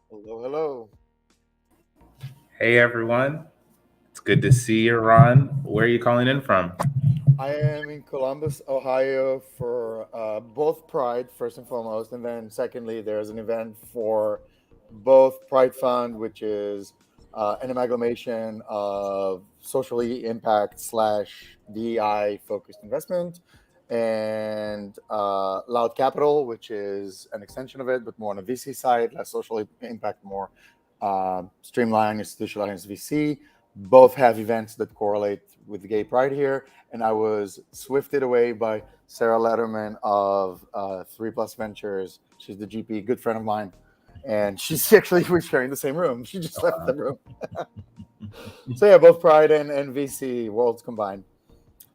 Hello, hello. Hey everyone, it's good to see you, Ron. Where are you calling in from? I am in Columbus, Ohio for both Pride, first and foremost. And then, secondly, there's an event for both Pride Fund, which is an amalgamation of socially impact slash DEI focused investment, and Loud Capital, which is an extension of it, but more on the VC side, less socially impact, more streamlined, institutionalized VC. Both have events that correlate with the gay pride here, and I was swifted away by Sarah Letterman of Three Plus Ventures. She's the GP, good friend of mine, and she's actually we're sharing the same room. She just left the room. So yeah, both Pride and VC worlds combined.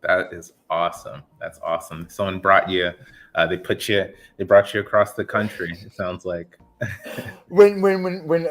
That is awesome. That's awesome. Someone brought you. They brought you across the country. It sounds like. When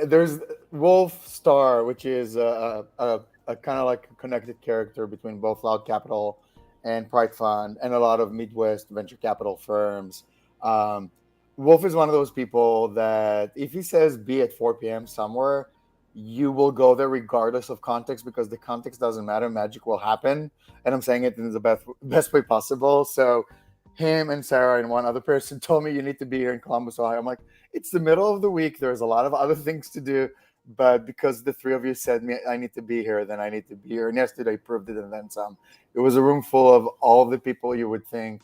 there's Wolf Star, which is a kind of like a connected character between both Loud Capital and Pride Fund and a lot of Midwest venture capital firms. Um, Wolf is one of those people that if he says be at 4 p.m. somewhere, you will go there regardless of context because the context doesn't matter. Magic will happen, and I'm saying it in the best way possible. So, him and Sarah and one other person told me you need to be here in Columbus, Ohio. I'm like, it's the middle of the week. There's a lot of other things to do, but because the three of you said me I need to be here, then I need to be here. And yesterday proved it, and then some. It was a room full of all the people you would think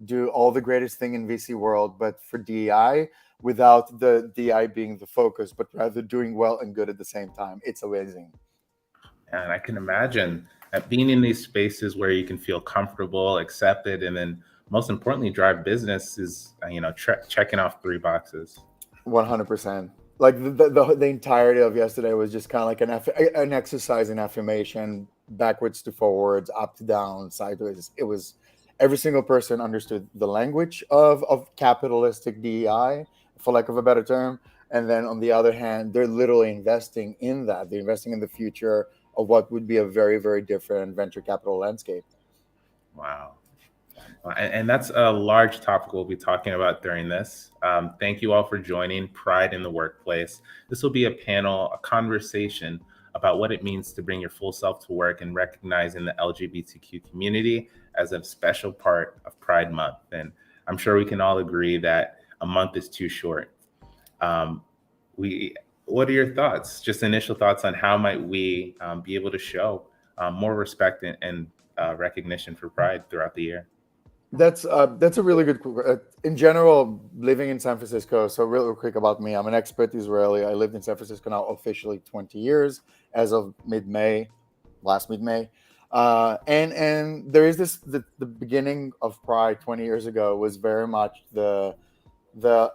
do all the greatest thing in VC world, but for DEI, without the DI being the focus, but rather doing well and good at the same time. It's amazing. And I can imagine that being in these spaces where you can feel comfortable, accepted, and then most importantly, drive business is checking off three boxes. 100%. Like the entirety of yesterday was just kind of like an exercise in affirmation, backwards to forwards, up to down, sideways. It was every single person understood the language of capitalistic DEI, for lack of a better term. And then on the other hand, they're literally investing in that. They're investing in the future of what would be a very, very different venture capital landscape. Wow. And that's a large topic we'll be talking about during this. Thank you all for joining Pride in the Workplace. This will be a panel, a conversation about what it means to bring your full self to work and recognizing the LGBTQ community as a special part of Pride Month. And I'm sure we can all agree that a month is too short. Um, we, what are your thoughts? Just initial thoughts on how might we be able to show more respect and recognition for Pride throughout the year? That's a really in general, living in San Francisco. So real quick about me, I'm an expat Israeli. I lived in San Francisco now officially 20 years as of mid-May, last mid-May. And there is the beginning of Pride 20 years ago was very much the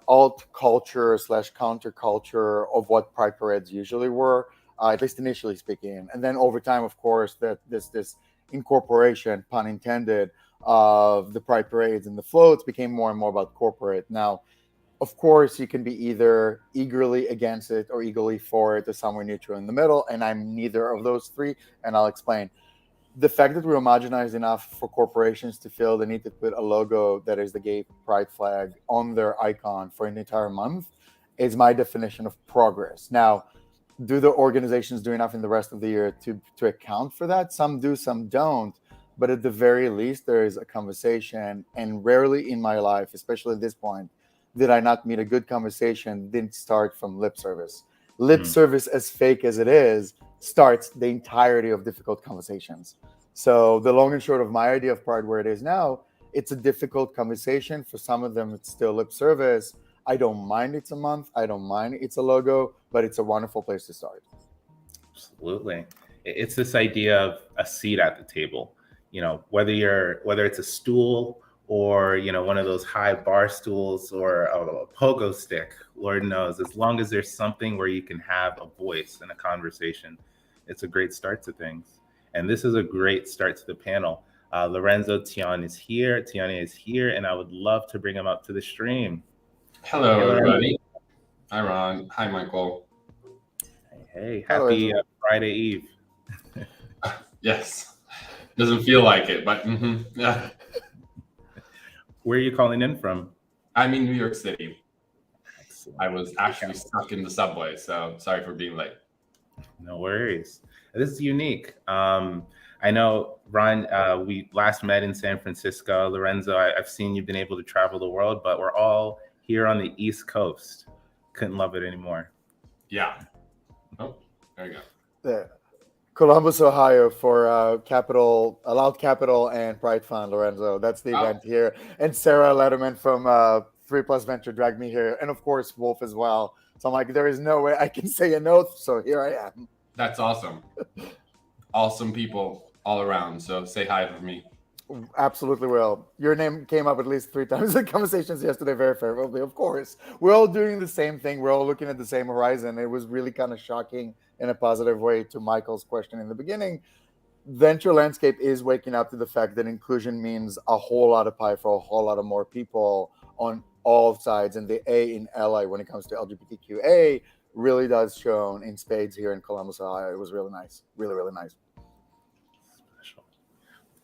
alt culture slash counterculture of what Pride parades usually were, at least initially speaking. And then over time, of course, that this incorporation, pun intended, of the Pride parades and the floats became more and more about corporate. Now, of course, you can be either eagerly against it or eagerly for it or somewhere neutral in the middle. And I'm neither of those three, and I'll explain. The fact that we're homogenized enough for corporations to feel the need to put a logo that is the gay pride flag on their icon for an entire month is my definition of progress. Now, do the organizations do enough in the rest of the year to account for that? Some do, some don't. But at the very least, there is a conversation. And rarely in my life, especially at this point, did I not meet a good conversation didn't start from lip service. Lip Mm. service, as fake as it is, starts the entirety of difficult conversations. So the long and short of my idea of pride where it is now, it's a difficult conversation. For some of them, it's still lip service. I don't mind it's a month. I don't mind it's a logo, but it's a wonderful place to start. Absolutely. It's this idea of a seat at the table. Whether it's a stool or one of those high bar stools or a pogo stick, Lord knows, as long as there's something where you can have a voice in a conversation, it's a great start to things. And this is a great start to the panel. Lorenzo Tione is here, and I would love to bring him up to the stream. Hey, Hello, Lorenzo. everybody. Hi, Ron. Hi, Michael. Hey, Hello, happy Lorenzo. Friday Eve. Yes, doesn't feel like it, but yeah, Where are you calling in from? I'm in New York City. I was actually stuck in the subway, so sorry for being late. No worries. This is unique. I know, Ron, we last met in San Francisco. Lorenzo, I've seen you've been able to travel the world, but we're all here on the East Coast. Couldn't love it anymore. Yeah. Oh, there you go. There. Columbus, Ohio for Allowed Capital and Pride Fund, Lorenzo. That's the event here. And Sarah Letterman from 3 Plus Venture dragged me here. And of course, Wolf as well. So I'm like, there is no way I can say a no. So here I am. That's awesome. Awesome people all around. So say hi for me. Absolutely will. Your name came up at least 3 times in conversations yesterday, very favorably, of course. We're all doing the same thing. We're all looking at the same horizon. It was really kind of shocking in a positive way to Michael's question in the beginning. Venture landscape is waking up to the fact that inclusion means a whole lot of pie for a whole lot of more people on all sides. And the A in ally when it comes to LGBTQA really does shown in spades here in Columbus, Ohio. It was really nice. Really, really nice.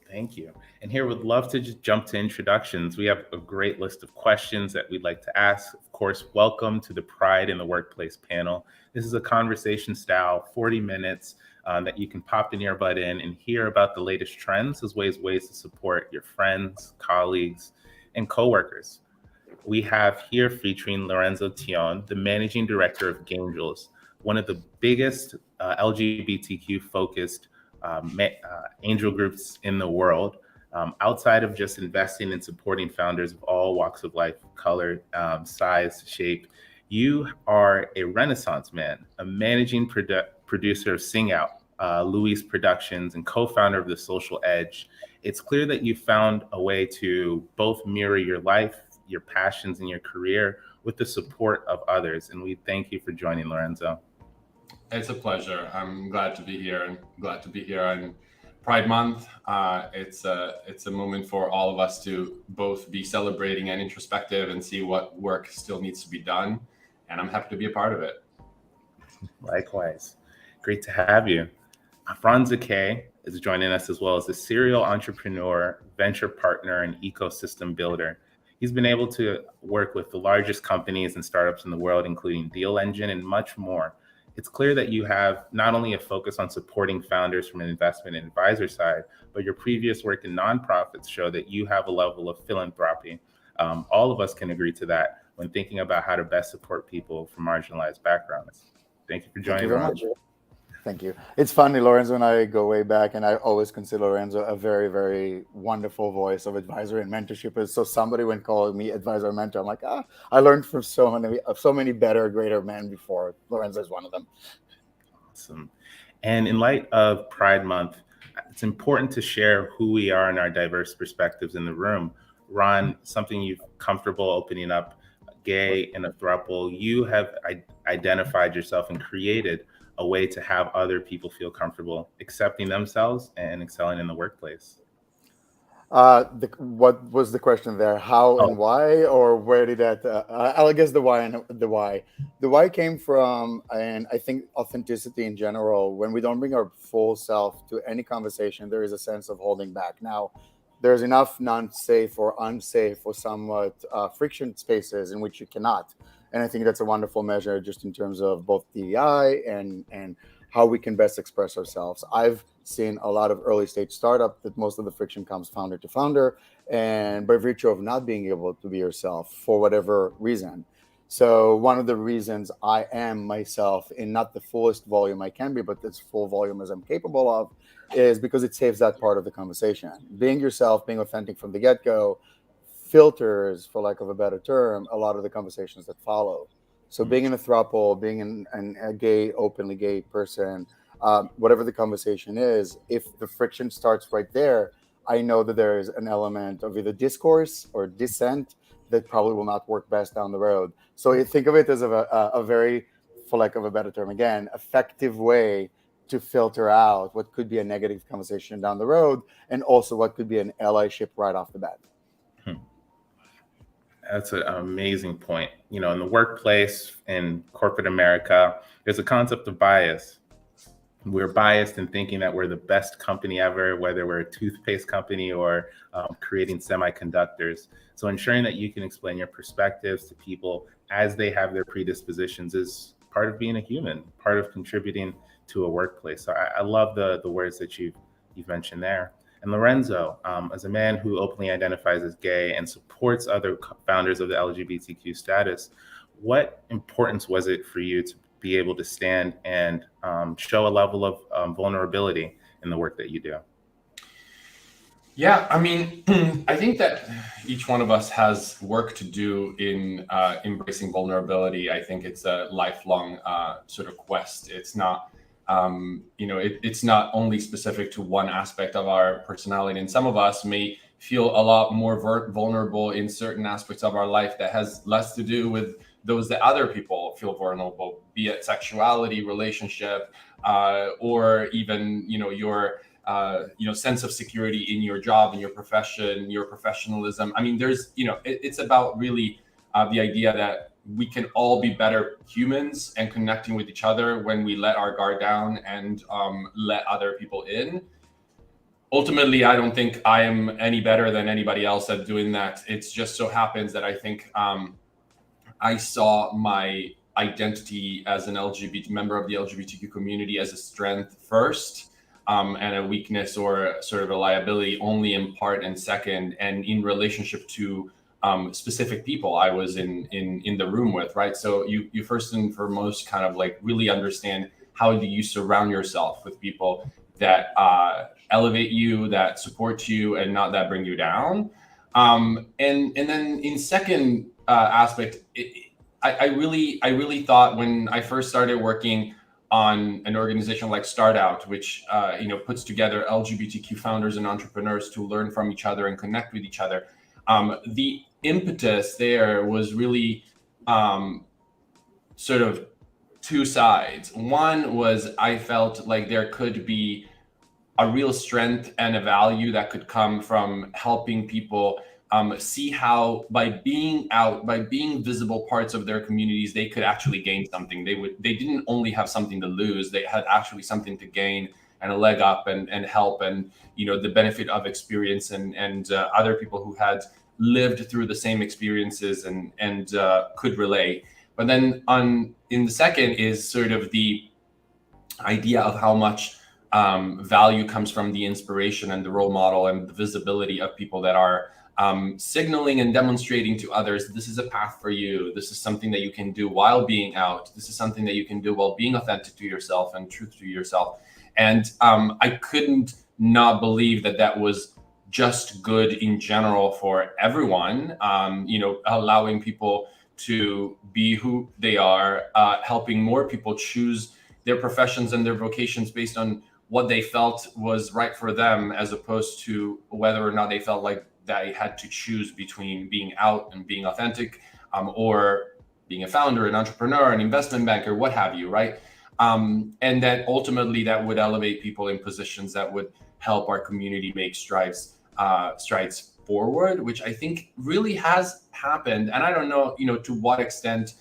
Thank you. And here would love to just jump to introductions. We have a great list of questions that we'd like to ask. Of course, welcome to the Pride in the Workplace panel. This is a conversation style, 40 minutes that you can pop an earbud in and hear about the latest trends as ways to support your friends, colleagues, and coworkers. We have here featuring Lorenzo Thione, the managing director of Gaingels, one of the biggest LGBTQ focused angel groups in the world. Outside of just investing and supporting founders of all walks of life, color, size, shape, you are a Renaissance man, a managing producer of Sing Out, Louise Productions, and co-founder of The Social Edge. It's clear that you found a way to both mirror your life, your passions, and your career with the support of others. And we thank you for joining, Lorenzo. It's a pleasure. I'm glad to be here and glad to be here on Pride Month. It's a moment for all of us to both be celebrating and introspective and see what work still needs to be done. And I'm happy to be a part of it. Likewise. Great to have you. Ron Zakay is joining us as well as a serial entrepreneur, venture partner, and ecosystem builder. He's been able to work with the largest companies and startups in the world, including Deal Engine and much more. It's clear that you have not only a focus on supporting founders from an investment and advisor side, but your previous work in nonprofits show that you have a level of philanthropy. All of us can agree to that when thinking about how to best support people from marginalized backgrounds. Thank you for joining us. Thank you. It's funny, Lorenzo and I go way back, and I always consider Lorenzo a very, very wonderful voice of advisory and mentorship. So somebody when calling me advisor or mentor, I'm like, I learned from so many better, greater men before. Lorenzo is one of them. Awesome. And in light of Pride Month, it's important to share who we are and our diverse perspectives in the room. Ron, something you're comfortable opening up, gay and a throuple, you have identified yourself and created a way to have other people feel comfortable accepting themselves and excelling in the workplace. What was the question there? How and why, or where did that? I guess the why and the why. The why came from, and I think authenticity in general. When we don't bring our full self to any conversation, there is a sense of holding back. Now, there's enough non-safe or unsafe or somewhat friction spaces in which you cannot. And I think that's a wonderful measure just in terms of both DEI and how we can best express ourselves. I've seen a lot of early stage startup that most of the friction comes founder to founder, and by virtue of not being able to be yourself for whatever reason. So one of the reasons I am myself in not the fullest volume I can be, but as full volume as I'm capable of, is because it saves that part of the conversation. Being yourself, being authentic from the get-go, filters, for lack of a better term, a lot of the conversations that follow. So being in a throuple, being in a gay, openly gay person, whatever the conversation is, if the friction starts right there, I know that there is an element of either discourse or dissent that probably will not work best down the road. So you think of it as a very, for lack of a better term, again, effective way to filter out what could be a negative conversation down the road, and also what could be an allyship right off the bat. That's an amazing point. You know, in the workplace, in corporate America, there's a concept of bias. we're biased in thinking that we're the best company ever, whether we're a toothpaste company or creating semiconductors. So ensuring that you can explain your perspectives to people as they have their predispositions is part of being a human, part of contributing to a workplace. So I love the words that you've mentioned there. And Lorenzo, as a man who openly identifies as gay and supports other founders of the LGBTQ status, what importance was it for you to be able to stand and show a level of vulnerability in the work that you do? Yeah, I mean, I think that each one of us has work to do in embracing vulnerability. I think it's a lifelong sort of quest. It's not, it's not only specific to one aspect of our personality. And some of us may feel a lot more vulnerable in certain aspects of our life that has less to do with those that other people feel vulnerable, be it sexuality, relationship, or even, your sense of security in your job, in your profession, your professionalism. I mean, it's about really the idea that we can all be better humans and connecting with each other when we let our guard down and let other people in. Ultimately, I don't think I am any better than anybody else at doing that. It's just so happens that I think I saw my identity as an LGBT member of the LGBTQ community as a strength first, and a weakness or sort of a liability only in part and second, and in relationship to specific people I was in the room with, right? So you first and foremost kind of like really understand how do you surround yourself with people that elevate you, that support you, and not that bring you down. And then in second aspect, I really thought when I first started working on an organization like Start Out, which puts together LGBTQ founders and entrepreneurs to learn from each other and connect with each other. The impetus there was really sort of two sides. One was I felt like there could be a real strength and a value that could come from helping people see how by being out, by being visible parts of their communities, they could actually gain something. They didn't only have something to lose, they had actually something to gain and a leg up and help, and the benefit of experience and other people who had lived through the same experiences and could relate. But then in the second is sort of the idea of how much value comes from the inspiration and the role model and the visibility of people that are signaling and demonstrating to others, this is a path for you. This is something that you can do while being out. This is something that you can do while being authentic to yourself and truth to yourself. And I couldn't not believe that was just good in general for everyone, allowing people to be who they are, helping more people choose their professions and their vocations based on what they felt was right for them, as opposed to whether or not they felt like they had to choose between being out and being authentic, or being a founder, an entrepreneur, an investment banker, what have you, right? And that ultimately that would elevate people in positions that would help our community make strides forward, which I think really has happened. And I don't know, to what extent,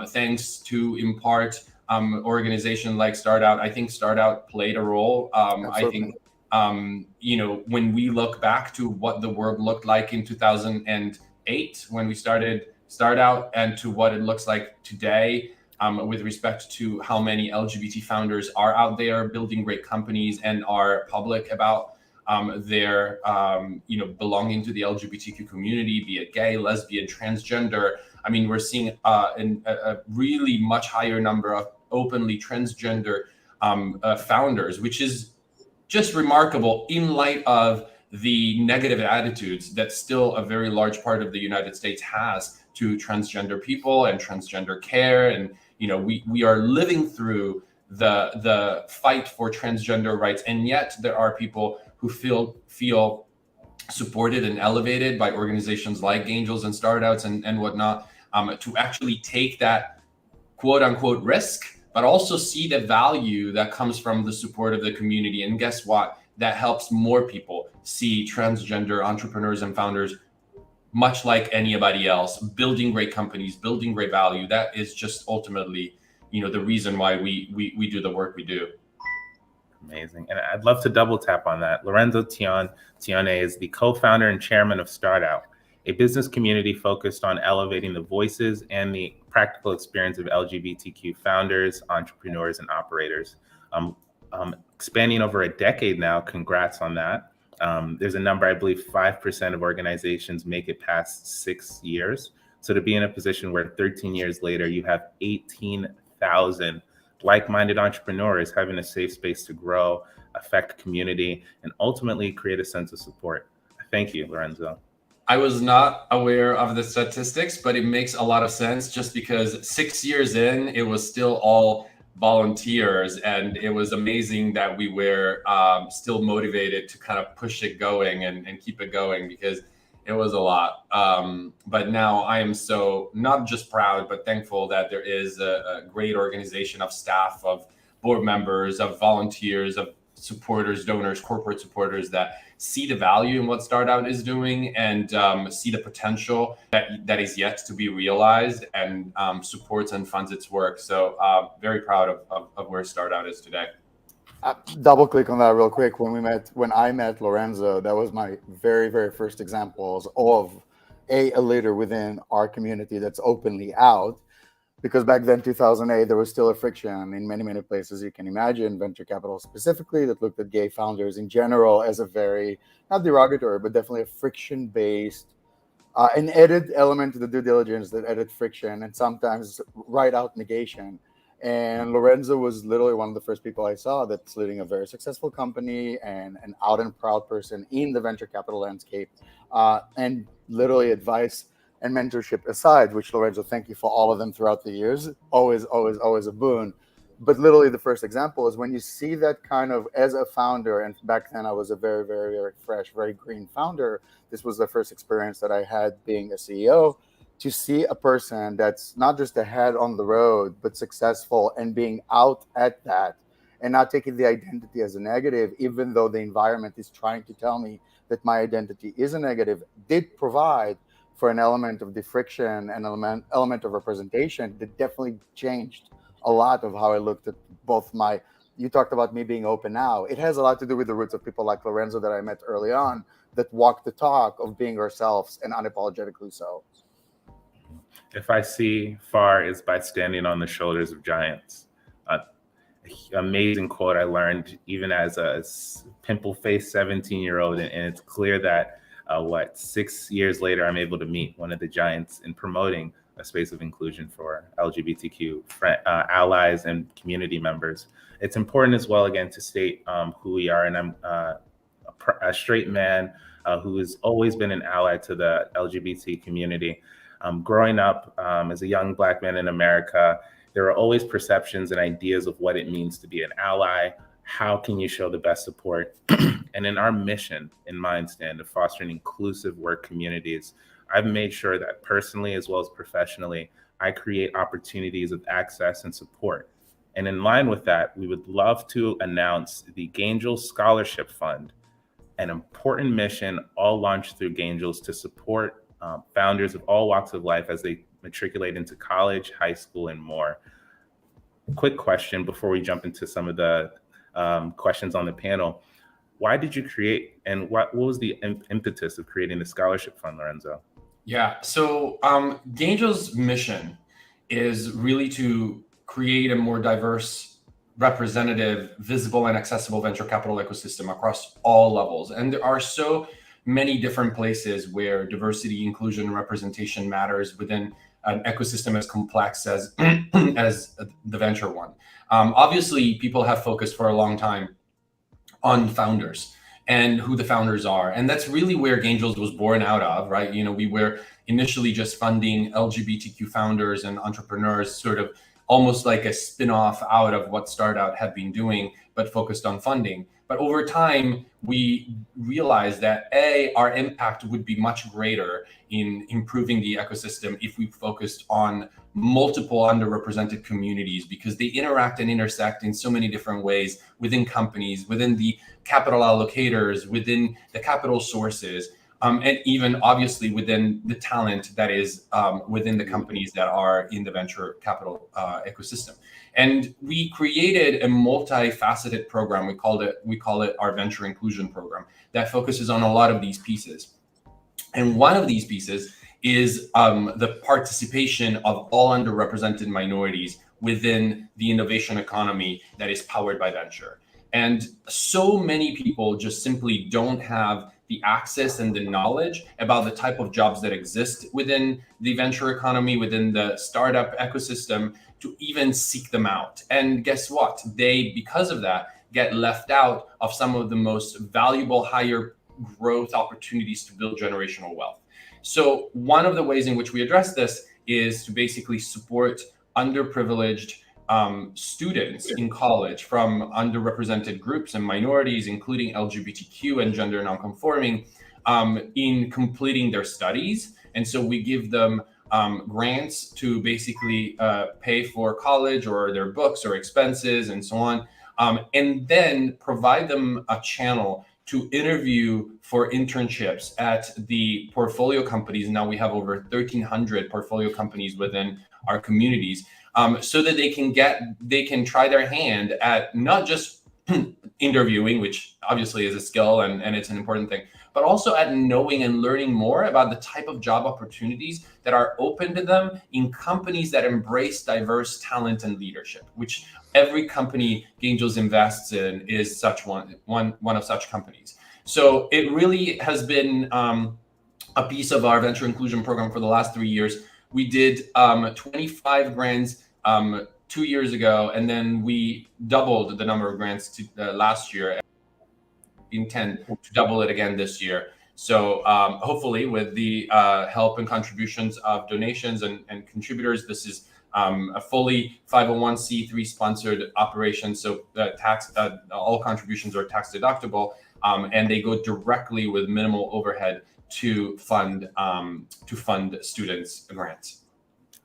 thanks to in part organization like Start Out. I think Start Out played a role. I think when we look back to what the world looked like in 2008 when we started Start Out, and to what it looks like today, with respect to how many LGBT founders are out there building great companies and are public about their belonging to the LGBTQ community, be it gay, lesbian, transgender. I mean, we're seeing a really much higher number of openly transgender founders, which is just remarkable in light of the negative attitudes that still a very large part of the United States has to transgender people and transgender care. And we are living through the fight for transgender rights, and yet there are people who feel supported and elevated by organizations like Gaingels and Start Outs and whatnot, to actually take that quote unquote risk, but also see the value that comes from the support of the community. And guess what? That helps more people see transgender entrepreneurs and founders, much like anybody else, building great companies, building great value. That is just ultimately, the reason why we do the work we do. Amazing. And I'd love to double tap on that. Lorenzo Thione is the co-founder and chairman of Start Out, a business community focused on elevating the voices and the practical experience of LGBTQ founders, entrepreneurs, and operators. Expanding over a decade now, congrats on that. There's a number, I believe 5% of organizations make it past 6 years. So to be in a position where 13 years later, you have 18,000 like-minded entrepreneurs having a safe space to grow, affect community, and ultimately create a sense of support. Thank you, Lorenzo. I was not aware of the statistics, but it makes a lot of sense just because 6 years in, it was still all volunteers. And it was amazing that we were still motivated to kind of push it going and keep it going, because it was a lot. But now I am so not just proud, but thankful that there is a great organization of staff, of board members, of volunteers, of supporters, donors, corporate supporters that see the value in what Start Out is doing and see the potential that is yet to be realized, and supports and funds its work. So very proud of where Start Out is today. Double click on that real quick. When I met Lorenzo, that was my very, very first examples of a leader within our community that's openly out. Because back then, 2008, there was still a friction in many, many places you can imagine, venture capital specifically, that looked at gay founders in general as a very, not derogatory, but definitely a friction-based, an added element to the due diligence that added friction and sometimes right out negation. And Lorenzo was literally one of the first people I saw that's leading a very successful company and an out and proud person in the venture capital landscape, and literally advice and mentorship aside, which Lorenzo, thank you for all of them throughout the years. Always, always, always a boon. But literally the first example is when you see that kind of as a founder, and back then I was a very, very, very fresh, very green founder. This was the first experience that I had being a CEO, to see a person that's not just ahead on the road, but successful and being out at that and not taking the identity as a negative, even though the environment is trying to tell me that my identity is a negative, did provide for an element of the friction and element of representation that definitely changed a lot of how I looked at both you talked about me being open now. It has a lot to do with the roots of people like Lorenzo that I met early on that walk the talk of being ourselves and unapologetically so. If I see far is by standing on the shoulders of giants. Amazing quote I learned even as a pimple-faced 17-year-old, and it's clear that 6 years later, I'm able to meet one of the giants in promoting a space of inclusion for LGBTQ allies and community members. It's important as well, again, to state who we are. And I'm a straight man who has always been an ally to the LGBT community. Growing up as a young Black man in America, there are always perceptions and ideas of what it means to be an ally. How can you show the best support? And in our mission in Mindstand of fostering inclusive work communities, I've made sure that personally as well as professionally, I create opportunities of access and support. And in line with that, we would love to announce the Gaingels Scholarship Fund, an important mission all launched through Gaingels to support founders of all walks of life as they matriculate into college, high school, and more. Quick question before we jump into some of the questions on the panel. Why did you create, and what was the impetus of creating the scholarship fund, Lorenzo? Yeah, so Gaingels' mission is really to create a more diverse, representative, visible, and accessible venture capital ecosystem across all levels. And there are so many different places where diversity, inclusion, and representation matters within an ecosystem as complex as as the venture one. Obviously, people have focused for a long time on founders and who the founders are. And that's really where Gaingels was born out of, right? You know, we were initially just funding LGBTQ founders and entrepreneurs, sort of almost like a spin-off out of what Start Out had been doing, but focused on funding. But over time, we realized that our impact would be much greater in improving the ecosystem if we focused on multiple underrepresented communities, because they interact and intersect in so many different ways within companies, within the capital allocators, within the capital sources. and even obviously within the talent that is within the companies that are in the venture capital ecosystem. And we created a multifaceted program. We call it our venture inclusion program that focuses on a lot of these pieces. And one of these pieces is the participation of all underrepresented minorities within the innovation economy that is powered by venture. And so many people just simply don't have the access and the knowledge about the type of jobs that exist within the venture economy, within the startup ecosystem, to even seek them out. And guess what? They, because of that, get left out of some of the most valuable higher growth opportunities to build generational wealth. So one of the ways in which we address this is to basically support underprivileged students in college from underrepresented groups and minorities, including LGBTQ and gender nonconforming, in completing their studies. And so we give them grants to basically pay for college or their books or expenses and so on, and then provide them a channel to interview for internships at the portfolio companies. Now we have over 1,300 portfolio companies within our communities, so that they can try their hand at not just interviewing, which obviously is a skill and it's an important thing, but also at knowing and learning more about the type of job opportunities that are open to them in companies that embrace diverse talent and leadership, which every company Gaingels invests in is such one of such companies. So it really has been a piece of our venture inclusion program for the last 3 years. We did 25 grants 2 years ago, and then we doubled the number of grants to last year. Intend to double it again this year. So hopefully with the help and contributions of donations and contributors, this is a fully 501c3 sponsored operation. So all contributions are tax deductible, and they go directly with minimal overhead to fund students' grants.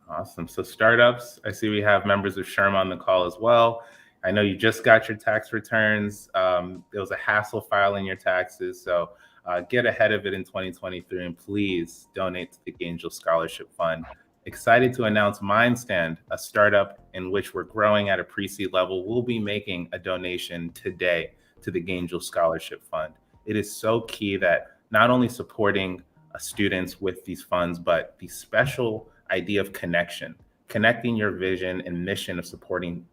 Awesome. So startups, I see we have members of SHRM on the call as well. I know you just got your tax returns. There was a hassle filing your taxes. So get ahead of it in 2023 and please donate to the Gaingels Scholarship Fund. Excited to announce MindStand, a startup in which we're growing at a pre-seed level. We'll be making a donation today to the Gaingels Scholarship Fund. It is so key that not only supporting students with these funds, but the special idea of connecting your vision and mission of supporting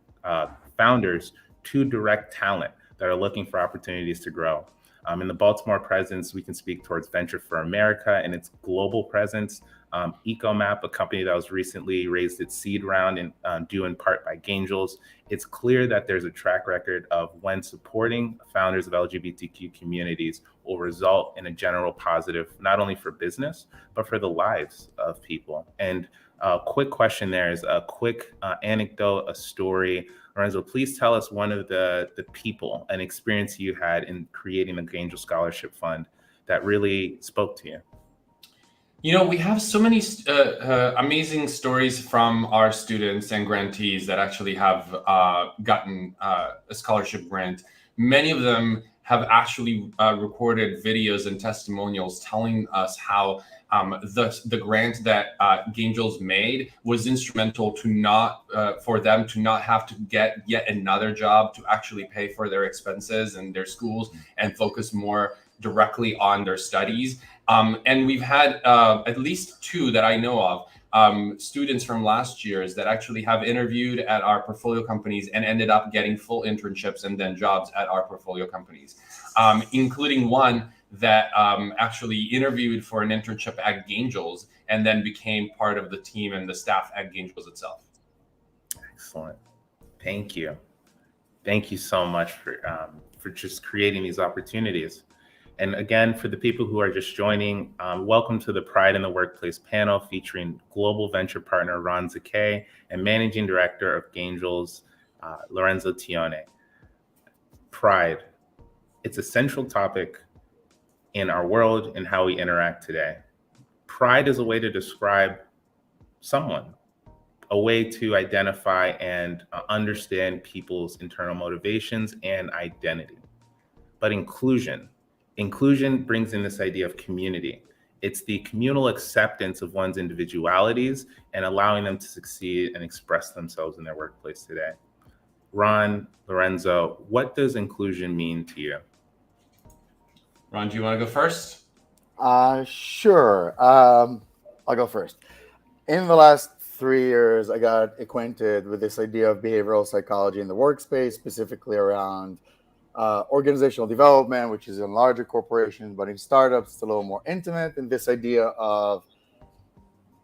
founders to direct talent that are looking for opportunities to grow. In the Baltimore presence, we can speak towards Venture for America and its global presence. EcoMap, a company that was recently raised its seed round and due in part by Gaingels. It's clear that there's a track record of when supporting founders of LGBTQ communities will result in a general positive, not only for business, but for the lives of people. And a quick question there is a quick anecdote, a story. Lorenzo, please tell us one of the people and experience you had in creating the Gaingels Scholarship Fund that really spoke to you. You know, we have so many amazing stories from our students and grantees that actually have gotten a scholarship grant. Many of them have actually recorded videos and testimonials telling us how the grant that Gaingels made was instrumental to for them to not have to get yet another job to actually pay for their expenses and their schools and focus more directly on their studies. And we've had at least 2 that I know of, students from last year's that actually have interviewed at our portfolio companies and ended up getting full internships and then jobs at our portfolio companies, including one that actually interviewed for an internship at Gaingels and then became part of the team and the staff at Gaingels itself. Excellent. Thank you. Thank you so much for just creating these opportunities. And again, for the people who are just joining, welcome to the Pride in the Workplace panel featuring global venture partner Ron Zakay and managing director of Gaingels, Lorenzo Thione. Pride, it's a central topic in our world and how we interact today. Pride is a way to describe someone, a way to identify and understand people's internal motivations and identity. But inclusion Inclusion brings in this idea of community. It's the communal acceptance of one's individualities and allowing them to succeed and express themselves in their workplace today. Ron, Lorenzo, what does inclusion mean to you? Ron, do you want to go first? Sure. I'll go first. In the last 3 years, I got acquainted with this idea of behavioral psychology in the workspace, specifically around organizational development, which is in larger corporations, but in startups, it's a little more intimate. And this idea of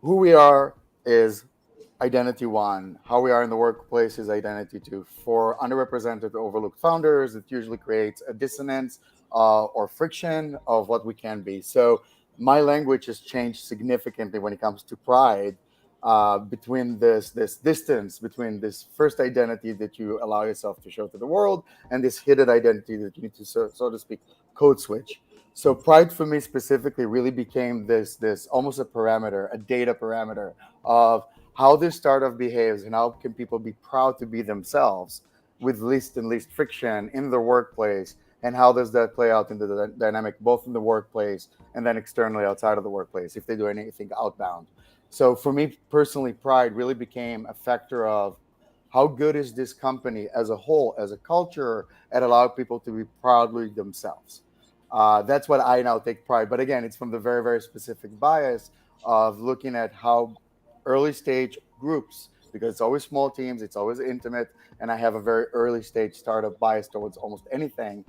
who we are is identity one, how we are in the workplace is identity two. For underrepresented, overlooked founders, it usually creates a dissonance or friction of what we can be. So my language has changed significantly when it comes to pride, between this distance between this first identity that you allow yourself to show to the world and this hidden identity that you need to, so to speak, code switch. So pride for me specifically really became this almost a parameter, a data parameter of how this startup behaves and how can people be proud to be themselves with least and least friction in their workplace, and how does that play out in the dynamic both in the workplace and then externally outside of the workplace if they do anything outbound. So for me personally, pride really became a factor of how good is this company as a whole, as a culture, at allowing people to be proudly themselves. That's what I now take pride. But again, it's from the very, very specific bias of looking at how early stage groups, because it's always small teams, it's always intimate, and I have a very early stage startup bias towards almost anything.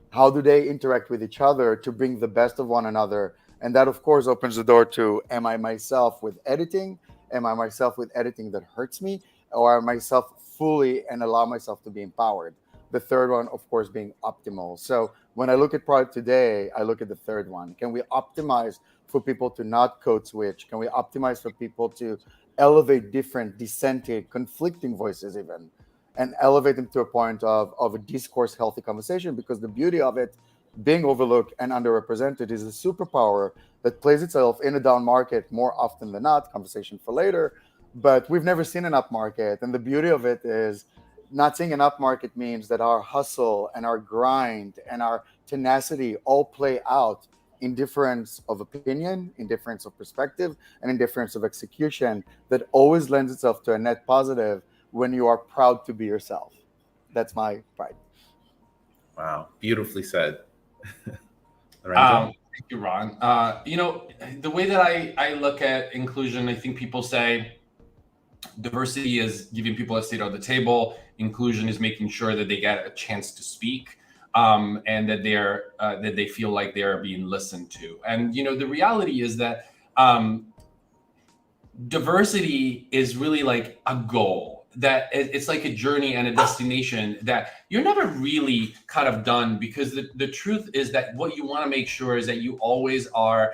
How do they interact with each other to bring the best of one another? And that, of course, opens the door to, am I myself with editing? Am I myself with editing that hurts me? Or am I myself fully and allow myself to be empowered? The third one, of course, being optimal. So when I look at product today, I look at the third one. Can we optimize for people to not code switch? Can we optimize for people to elevate different dissenting, conflicting voices even, and elevate them to a point of a discourse, healthy conversation? Because the beauty of it, being overlooked and underrepresented, is a superpower that plays itself in a down market more often than not. Conversation for later, but we've never seen an up market. And the beauty of it is not seeing an up market means that our hustle and our grind and our tenacity all play out in difference of opinion, in difference of perspective, and in difference of execution that always lends itself to a net positive when you are proud to be yourself. That's my pride. Wow, beautifully said. Lorenzo? Thank you, Ron. The way that I look at inclusion, I think people say diversity is giving people a seat at the table. Inclusion is making sure that they get a chance to speak, and that they feel like they are being listened to. And the reality is that diversity is really like a goal, that it's like a journey and a destination that you're never really kind of done, because the truth is that what you want to make sure is that you always are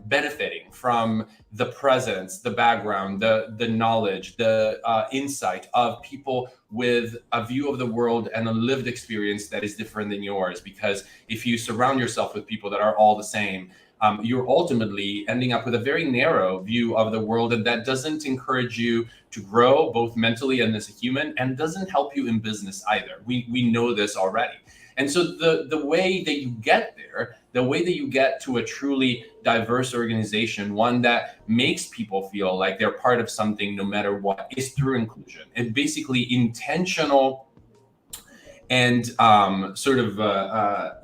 benefiting from the presence, the background, the knowledge, the insight of people with a view of the world and a lived experience that is different than yours. Because if you surround yourself with people that are all the same, you're ultimately ending up with a very narrow view of the world, and that doesn't encourage you to grow both mentally and as a human, and doesn't help you in business either. We know this already. And so the way that you get there, the way that you get to a truly diverse organization, one that makes people feel like they're part of something no matter what, is through inclusion. And basically intentional and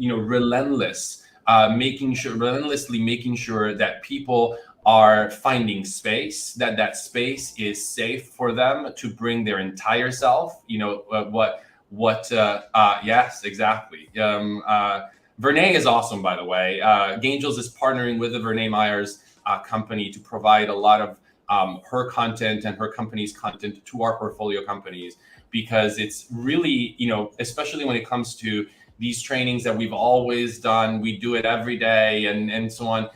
relentless, relentlessly making sure that people are finding space, that space is safe for them to bring their entire self. Yes, exactly. Vernay is awesome, by the way. Gaingels is partnering with the Vernay Myers company to provide a lot of her content and her company's content to our portfolio companies, because it's really, especially when it comes to these trainings that we've always done, we do it every day and so on,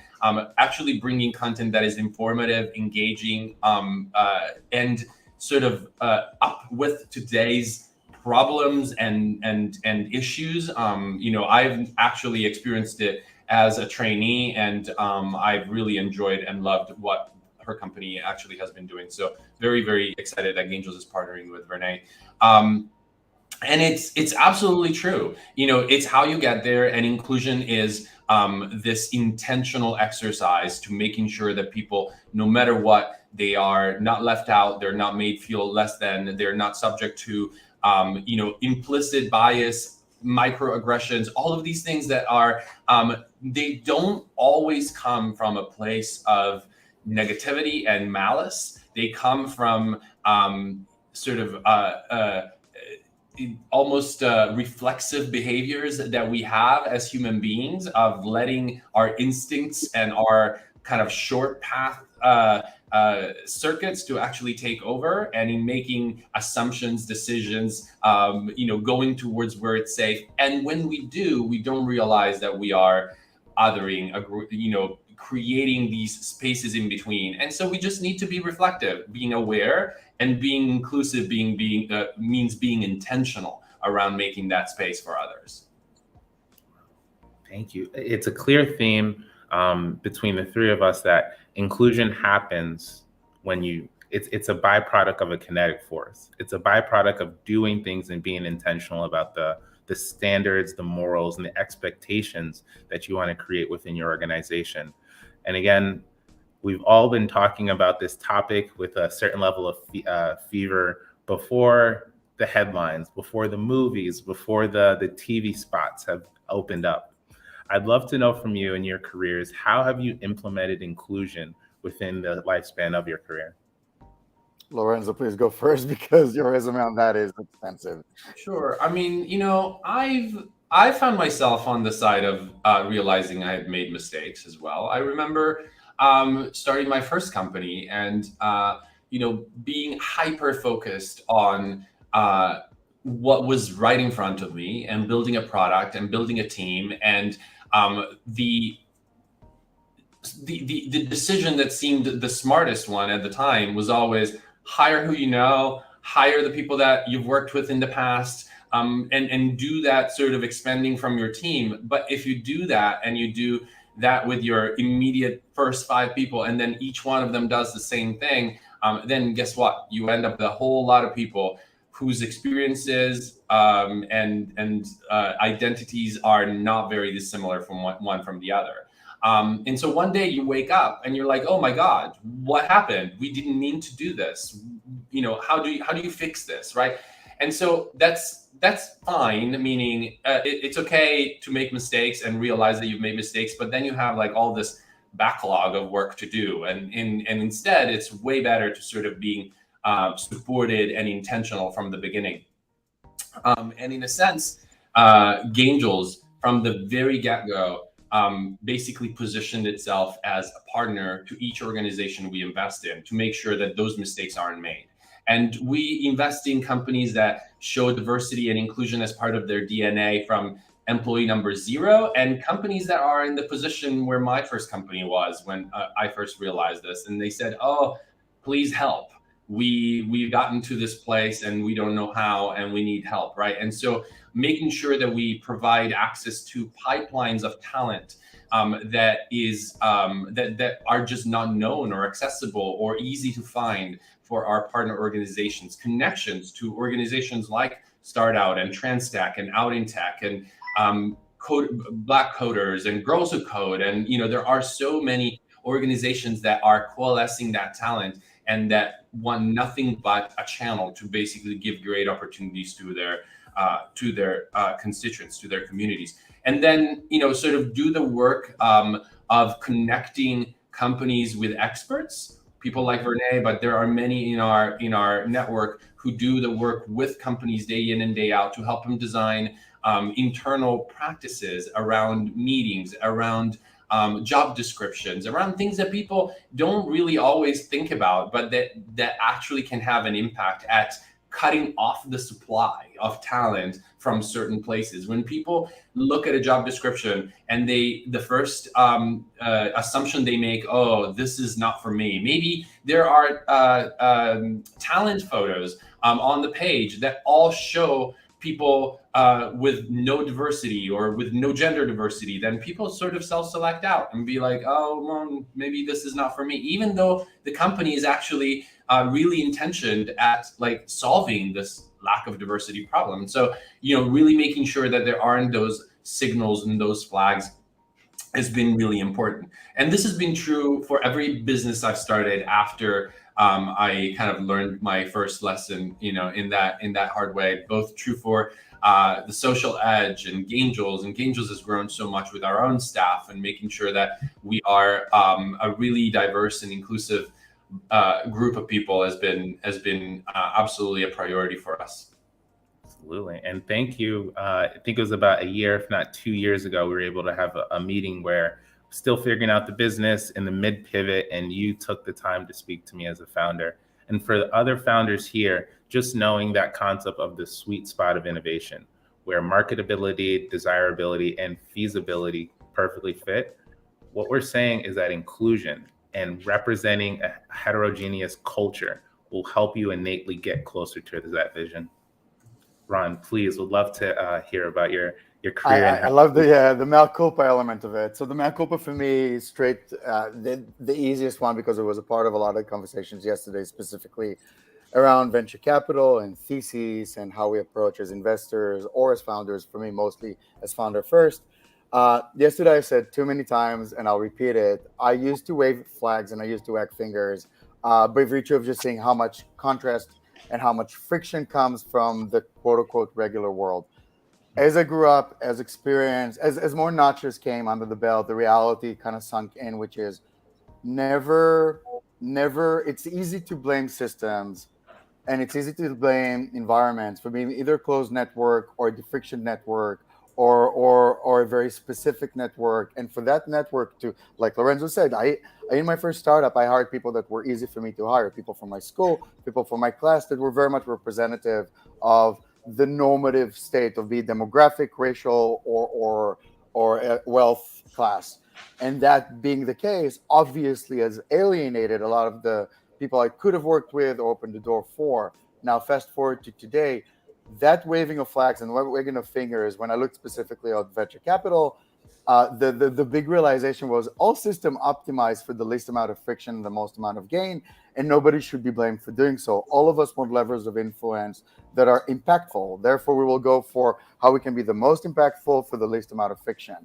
actually bringing content that is informative, engaging, and sort of up with today's problems and issues. I've actually experienced it as a trainee, and I've really enjoyed and loved what her company actually has been doing. So very, very excited that Gaingels is partnering with Vernay. And it's absolutely true. It's how you get there, and inclusion is this intentional exercise to making sure that people, no matter what, they are not left out, they're not made feel less than, they're not subject to implicit bias, microaggressions, all of these things that are they don't always come from a place of negativity and malice. They come from sort of almost reflexive behaviors that we have as human beings, of letting our instincts and our kind of short path circuits to actually take over, and in making assumptions, decisions, going towards where it's safe. And when we do, we don't realize that we are othering, creating these spaces in between. And so we just need to be reflective, being aware, and being inclusive, means being intentional around making that space for others. Thank you. It's a clear theme between the three of us that inclusion happens when it's a byproduct of a kinetic force. It's a byproduct of doing things and being intentional about the standards, the morals, and the expectations that you want to create within your organization. And again, we've all been talking about this topic with a certain level of fever before the headlines, before the movies, before the TV spots have opened up. I'd love to know from you in your careers, how have you implemented inclusion within the lifespan of your career? Lorenzo, please go first, because your resume on that is extensive. Sure. I mean, I've found myself on the side of realizing I had made mistakes as well. I remember starting my first company and being hyper focused on what was right in front of me, and building a product and building a team. And the decision that seemed the smartest one at the time was always hire who you know, hire the people that you've worked with in the past, and do that sort of expanding from your team. But if you do that, and you do that with your immediate first 5 people, and then each one of them does the same thing, then guess what? You end up with a whole lot of people whose experiences and identities are not very dissimilar from one from the other. And so one day you wake up and you're like, oh my God, what happened? We didn't mean to do this. How do you fix this, right? And so that's fine, meaning it's okay to make mistakes and realize that you've made mistakes, but then you have like all this backlog of work to do. And instead, it's way better to sort of being supported and intentional from the beginning. And in a sense, Gaingels, from the very get-go, basically positioned itself as a partner to each organization we invest in, to make sure that those mistakes aren't made. And we invest in companies that show diversity and inclusion as part of their DNA from employee number 0, and companies that are in the position where my first company was when I first realized this. And they said, oh, please help. We've gotten to this place and we don't know how, and we need help, right? And so making sure that we provide access to pipelines of talent that are just not known or accessible or easy to find for our partner organizations, connections to organizations like StartOut and TransTech and Out in Tech and Black Coders and Girls Who Code. And there are so many organizations that are coalescing that talent and that want nothing but a channel to basically give great opportunities to their constituents, to their communities. And then sort of do the work of connecting companies with experts, people like Vernay, but there are many in our network who do the work with companies day in and day out to help them design internal practices around meetings, around job descriptions, around things that people don't really always think about, but that actually can have an impact at cutting off the supply of talent from certain places. When people look at a job description and the first assumption they make, oh, this is not for me. Maybe there are talent photos on the page that all show people with no diversity or with no gender diversity. Then people sort of self-select out and be like, oh, well, maybe this is not for me, even though the company is actually really intentioned at like solving this lack of diversity problem. So, really making sure that there aren't those signals and those flags has been really important. And this has been true for every business I've started after I kind of learned my first lesson, in that hard way. Both true for the Social Edge and Gaingels. And Gaingels has grown so much with our own staff and making sure that we are a really diverse and inclusive group of people has been absolutely a priority for us. Absolutely. And thank you. I think it was about a year, if not 2 years ago, we were able to have a meeting where still figuring out the business in the mid pivot, and you took the time to speak to me as a founder. And for the other founders here, just knowing that concept of the sweet spot of innovation, where marketability, desirability, and feasibility perfectly fit. What we're saying is that inclusion and representing a heterogeneous culture will help you innately get closer to that vision. Ron, please, would love to hear about your career. I love the mea culpa element of it. So the mea culpa for me is straight the easiest one, because it was a part of a lot of conversations yesterday, specifically around venture capital and theses and how we approach as investors or as founders. For me, mostly as founder first. Yesterday I said too many times, and I'll repeat it, I used to wave flags and I used to wag fingers by virtue of just seeing how much contrast and how much friction comes from the quote-unquote regular world. As I grew up, as experience, as more notches came under the belt, the reality kind of sunk in, which is never, it's easy to blame systems and it's easy to blame environments for being either closed network or the friction network or a very specific network. And for that network to, like Lorenzo said, I in my first startup, I hired people that were easy for me to hire, people from my school, people from my class that were very much representative of the normative state of the demographic, racial, or wealth class. And that being the case, obviously has alienated a lot of the people I could have worked with or opened the door for. Now, fast forward to today, that waving of flags and waving of fingers, when I looked specifically at venture capital, the big realization was all system optimized for the least amount of friction and the most amount of gain, and nobody should be blamed for doing so. All of us want levers of influence that are impactful. Therefore, we will go for how we can be the most impactful for the least amount of friction.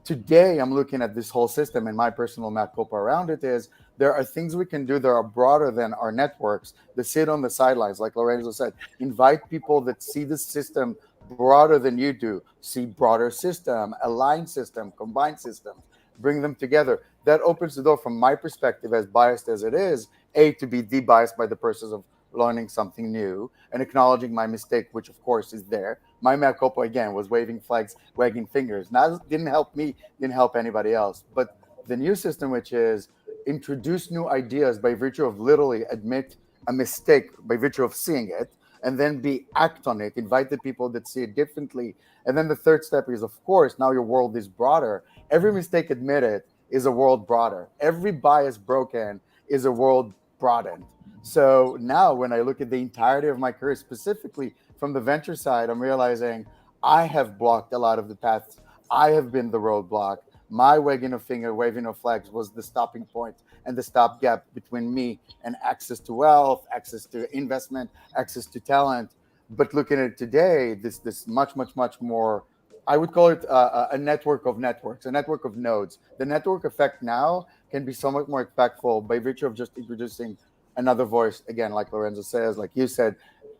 Today, I'm looking at this whole system, and my personal mea culpa around it is there are things we can do that are broader than our networks that sit on the sidelines. Like Lorenzo said, invite people that see the system broader than you do, see broader system, aligned system, combined systems, bring them together. That opens the door, from my perspective, as biased as it is, to be de-biased by the process of learning something new and acknowledging my mistake, which of course is there. My mea culpa, again, was waving flags, wagging fingers. Now, didn't help me, didn't help anybody else. But the new system, which is introduce new ideas by virtue of literally admit a mistake by virtue of seeing it, and then act on it, invite the people that see it differently. And then the third step is, of course, now your world is broader. Every mistake admitted is a world broader. Every bias broken is a world broadened. So now when I look at the entirety of my career, specifically from the venture side, I'm realizing I have blocked a lot of the paths. I have been the roadblock. My wagging of finger, waving of flags was the stopping point and the stopgap between me and access to wealth, access to investment, access to talent. But looking at it today, this much more, I would call it a network of networks, a network of nodes. The network effect now can be somewhat more impactful by virtue of just introducing another voice. Again, like Lorenzo says, like you said,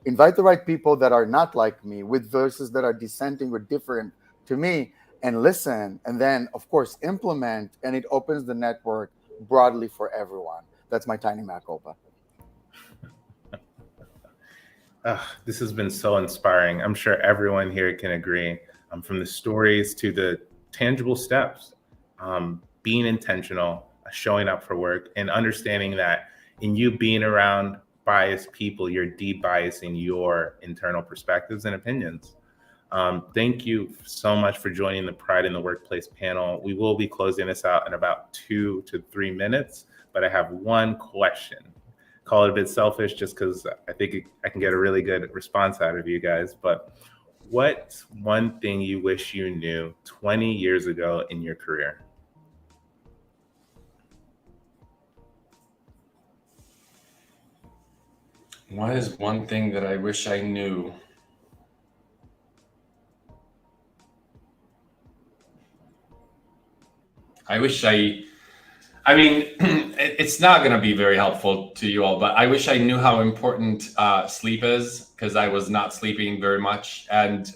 invite the right people that are not like me, with voices that are dissenting or different to me, and listen, and then of course implement, and it opens the network broadly for everyone. That's my tiny mea culpa. This has been so inspiring. I'm sure everyone here can agree, from the stories to the tangible steps, being intentional, showing up for work, and understanding that in you being around biased people, you're de-biasing your internal perspectives and opinions. Thank you so much for joining the Pride in the Workplace panel. We will be closing this out in about 2 to 3 minutes, but I have one question. Call it a bit selfish just because I think I can get a really good response out of you guys. But what's one thing you wish you knew 20 years ago in your career? What is one thing that I wish I knew? I mean, it's not going to be very helpful to you all, but I wish I knew how important sleep is, because I was not sleeping very much. And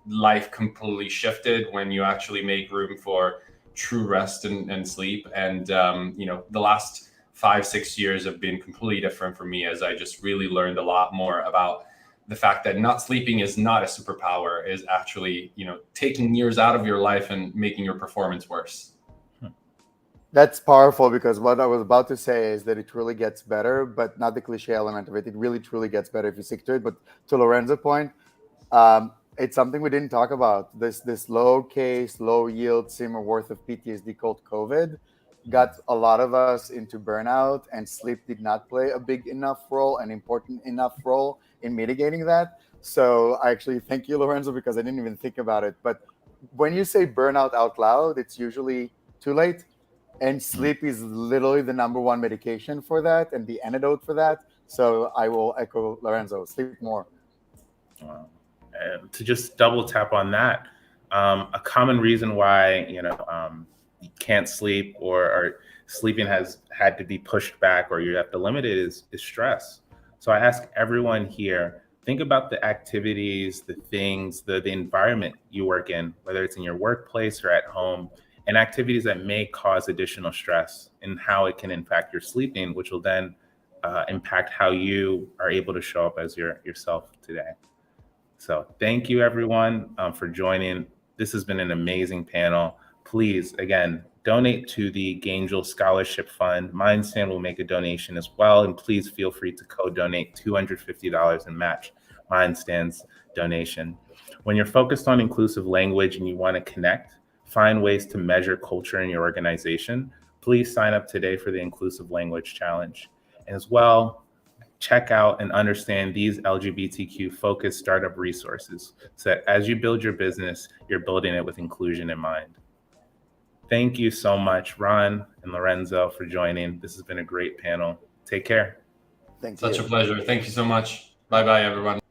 life completely shifted when you actually make room for true rest and sleep. And, the last 5, 6 years have been completely different for me, as I just really learned a lot more about the fact that not sleeping is not a superpower, is actually, taking years out of your life and making your performance worse. That's powerful, because what I was about to say is that it really gets better, but not the cliche element of it. It really truly gets better if you stick to it. But to Lorenzo's point, it's something we didn't talk about. This low case, low yield simmer worth of PTSD called COVID got a lot of us into burnout, and sleep did not play a big enough role, an important enough role in mitigating that. So I actually thank you, Lorenzo, because I didn't even think about it. But when you say burnout out loud, it's usually too late. And sleep is literally the number one medication for that and the antidote for that. So I will echo Lorenzo, sleep more. And to just double tap on that, a common reason why you can't sleep, or sleeping has had to be pushed back, or you have to limit it, is stress. So I ask everyone here, think about the activities, the things, the environment you work in, whether it's in your workplace or at home, and activities that may cause additional stress, and how it can impact your sleeping, which will then impact how you are able to show up as yourself today. So thank you, everyone, for joining. This has been an amazing panel. Please, again, donate to the Gaingels Scholarship Fund. Mindstand will make a donation as well, and please feel free to co-donate $250 and match Mindstand's donation. When you're focused on inclusive language and you want to connect, find ways to measure culture in your organization, please sign up today for the Inclusive Language Challenge. And as well, check out and understand these LGBTQ focused startup resources, so that as you build your business, you're building it with inclusion in mind. Thank you so much, Ron and Lorenzo, for joining. This has been a great panel. Take care. Thank you. Such a pleasure. Thank you so much. Bye-bye, everyone.